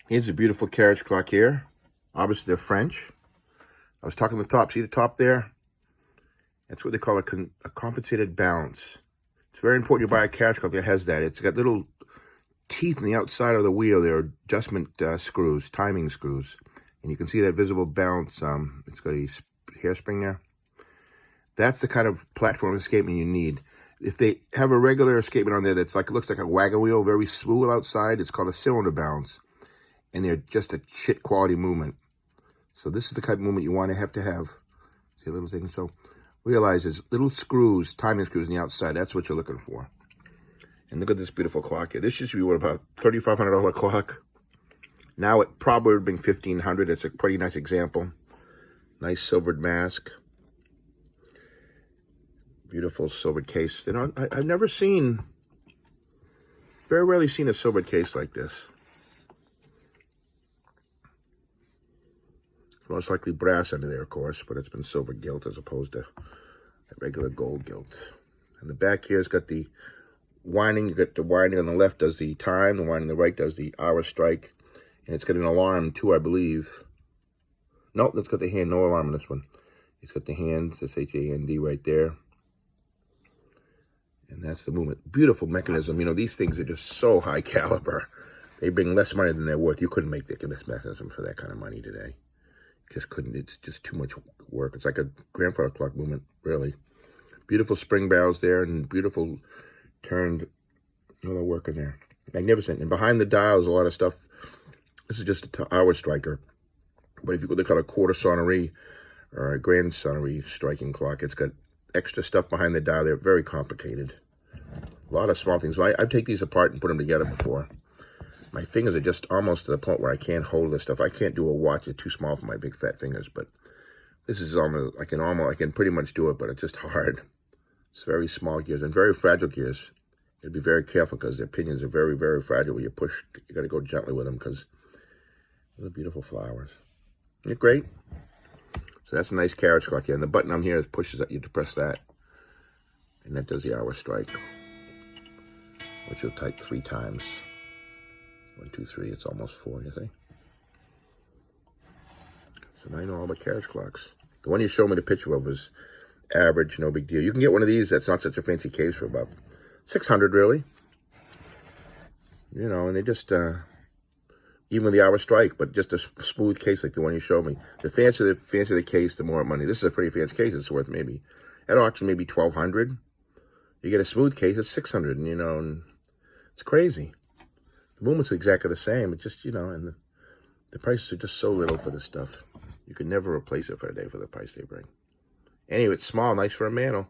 Here's a beautiful carriage clock here. Obviously, they're French. I was talking the top. See the top there? That's what they call a compensated balance. It's very important you buy a carriage clock that has that. It's got little teeth on the outside of the wheel. They're adjustment screws, timing screws. And you can see that visible balance. It's got a hairspring there. That's the kind of platform escapement you need. If they have a regular escapement on there that's like, it looks like a wagon wheel, very smooth outside, it's called a cylinder balance. And they're just a shit quality movement. So this is the kind of movement you want to have. See a little thing? So realize there's little screws, timing screws on the outside. That's what you're looking for. And look at this beautiful clock here. This used to be, what, about $3,500 clock. Now it probably would be $1,500. It's a pretty nice example. Nice silvered mask. Beautiful silvered case. You know, I've never seen, very rarely seen a silvered case like this. It's most likely brass under there, of course, but it's been silver gilt as opposed to regular gold gilt. And the back here's got the winding. You got the winding on the left does the time. The winding on the right does the hour strike. And it's got an alarm too, I believe. Nope, that's got the hand. No alarm on this one. It's got the hands. That's H-A-N-D right there. And that's the movement. Beautiful mechanism. You know, these things are just so high caliber. They bring less money than they're worth. You couldn't make this mechanism for that kind of money today. Just couldn't. It's just too much work. It's like a grandfather clock movement, really. Beautiful spring barrels there and beautiful turned, all the work in there. Magnificent. And behind the dial is a lot of stuff. This is just an hour striker. But if you look at a quarter sonnerie or a grand sonnerie striking clock, it's got extra stuff behind the dial. They're very complicated. A lot of small things. So I take these apart and put them together before. My fingers are just almost to the point where I can't hold this stuff. I can't do a watch. It's too small for my big fat fingers. But this is almost, I can pretty much do it, but it's just hard. It's very small gears and very fragile gears. You gotta be very careful because their pinions are very, very fragile. When you push, you gotta go gently with them because they're beautiful flowers. Isn't it great? So that's a nice carriage clock here. And the button on here pushes that you to press that. And that does the hour strike, which you'll type 3 times. 1, 2, 3, it's almost 4, you see? So now you know all about carriage clocks. The one you showed me the picture of was average, no big deal. You can get one of these that's not such a fancy case for about $600, really. You know, and they just, even with the hour strike, but just a smooth case like the one you showed me. The fancier the case, the more money. This is a pretty fancy case. It's worth maybe, at auction, maybe $1,200. You get a smooth case, it's $600, and, you know, and it's crazy. The movement's exactly the same. It just, you know, and the prices are just so little for this stuff. You could never replace it for a day for the price they bring. Anyway, it's small, nice for a mantle.